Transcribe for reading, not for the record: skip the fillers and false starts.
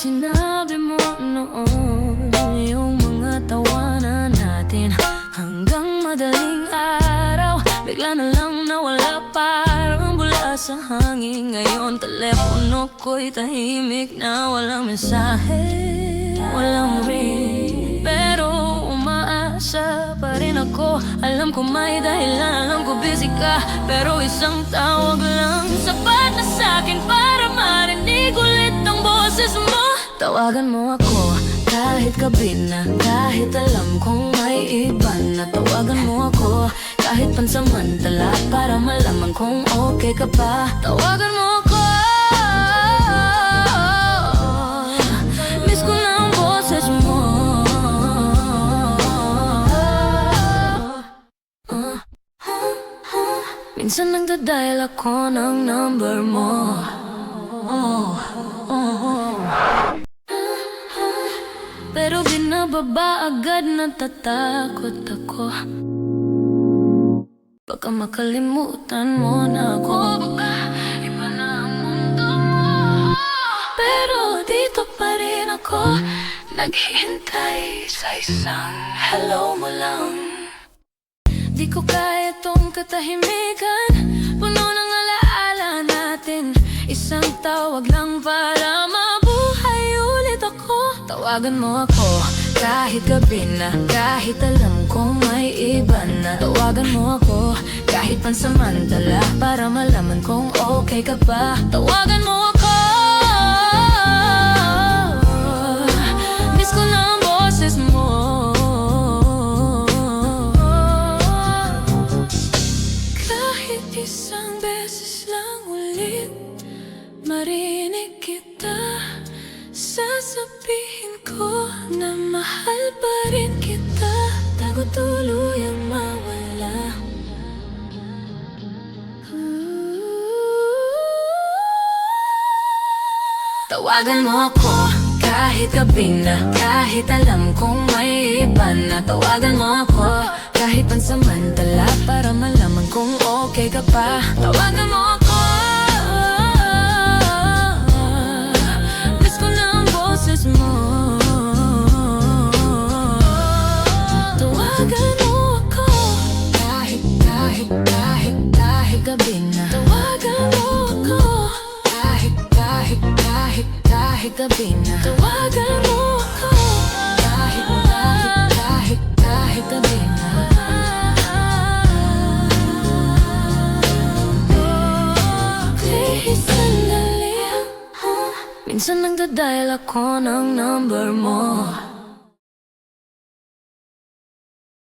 sinabi mo noon, yung mga tawanan natin hanggang madaling araw, bigla na lang nawala parang bula sa hangin. Ngayon telepono ko'y tahimik na walang mensahe, walang ring. Pero umaasa pa rin ako. Alam ko may dahilan, alam ko busy ka, pero isang tawag lang sapat na sa'kin para marinig ulit ang boses mo. Tawagan mo ako kahit gabi na, kahit alam kong may iba na. Tawagan mo ako kahit pansamantala para malaman kung okay ka pa. Tawagan mo ako, miss ko na ang boses mo. Minsan nagdadial ako ng number mo. Pero binababa agad, natatakot ako. Baka makalimutan mo na ako, baka iba na ang mundo mo. Pero dito pa rin ako, naghihintay sa isang hello mo lang. Di ko kaya tong katahimikan, puno ng alaala natin. Isang tawag lang para mabuhay ulit ako. Tawagan mo ako kahit gabi na, kahit alam kong may iba na. Tawagan mo ako kahit pansamantala para malaman kung okay ka pa. Tawagan mo ako, miss ko na ang boses mo. Kahit isang beses lang ulit marinig kita, sasabihin ko na mahal pa rin kita, bago tuluyang mawala. Tawagan mo ako kahit gabi na, kahit alam kong may iba na. Tawagan mo ako kahit pansamantala para malaman kung okay ka pa. Tawagan mo ako, miss ko na ang boses mo. Tawagan mo ako kahit gabi na. Tawagan mo ako kahit gabi na. Tawagan mo ako kahit gabi na. Please sandali, minsan nagdadial ako ng number mo.